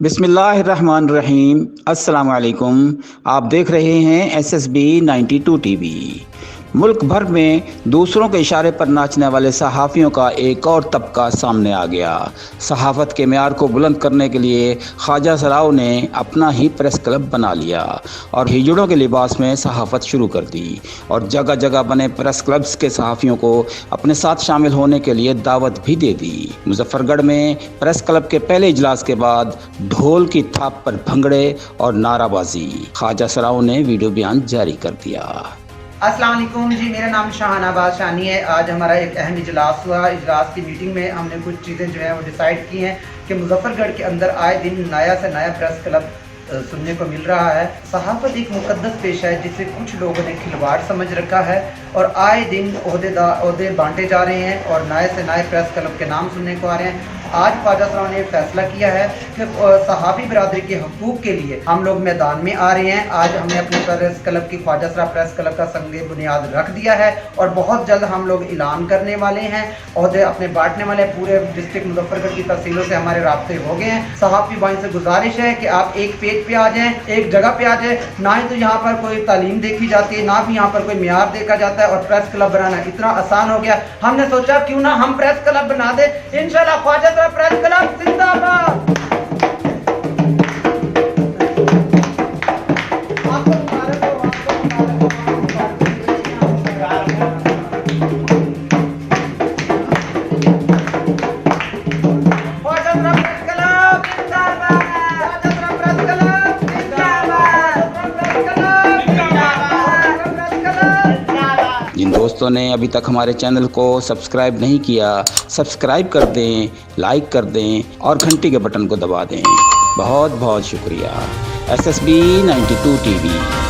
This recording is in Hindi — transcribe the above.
बिस्मिल्लाहिर्रहमानिर्रहीम। अस्सलाम वालेकुम। आप देख रहे हैं SSB 92 टीवी। मुल्क भर में दूसरों के इशारे पर नाचने वाले सहाफ़ियों का एक और तबका सामने आ गया। सहाफ़त के मेयार को बुलंद करने के लिए ख्वाजा सराओं ने अपना ही प्रेस क्लब बना लिया और हिजड़ों के लिबास में सहाफ़त शुरू कर दी और जगह जगह बने प्रेस क्लब्स के सहाफ़ियों को अपने साथ शामिल होने के लिए दावत भी दे दी। मुजफ्फरगढ़ में प्रेस क्लब के पहले इजलास के बाद ढोल की थाप पर भंगड़े और नाराबाजी। ख्वाजा सराओं ने वीडियो बयान जारी कर दिया। अस्सलाम वालेकुम जी, मेरा नाम शाहनाबाज शानी है। आज हमारा एक अहम इजलास हुआ। इजलास की मीटिंग में हमने कुछ चीज़ें जो है वो डिसाइड की हैं कि मुजफ्फरगढ़ के अंदर आए दिन नया से नया प्रेस क्लब सुनने को मिल रहा है। सहाफ़त एक मुकद्दस पेशा है जिसे कुछ लोगों ने खिलवाड़ समझ रखा है और आए दिन ओहदे बांटे जा रहे हैं और नए से नए प्रेस क्लब के नाम सुनने को आ रहे हैं। आज ख्वाजा सराओं ने फैसला किया है कि सहाफ़ी बिरादरी के हकूक़ के लिए हम लोग मैदान में आ रहे हैं। आज हमने अपने प्रेस क्लब की ख्वाजा सरा प्रेस क्लब का संग बुनियाद रख दिया है और बहुत जल्द हम लोग ऐलान करने वाले हैं, ओहदे अपने बांटने वाले। पूरे डिस्ट्रिक्ट मुजफ्फरगढ़ की तहसीलों से हमारे राब्ते हो गए हैं। सहाफ़ी भाई से गुजारिश है कि आप एक पेज पे आ जाएँ, एक जगह पे आ जाए। ना ही तो यहाँ पर कोई तालीम देखी जाती है, ना भी यहाँ पर कोई मियार देखा जाता है और प्रेस क्लब बनाना इतना आसान हो गया। हमने सोचा क्यों ना हम प्रेस क्लब बना दे। इंशाल्लाह ख्वाजा प्रेस क्लब जिंदाबाद। जिन दोस्तों ने अभी तक हमारे चैनल को सब्सक्राइब नहीं किया, सब्सक्राइब कर दें, लाइक कर दें और घंटी के बटन को दबा दें। बहुत बहुत शुक्रिया। SSB 92 TV.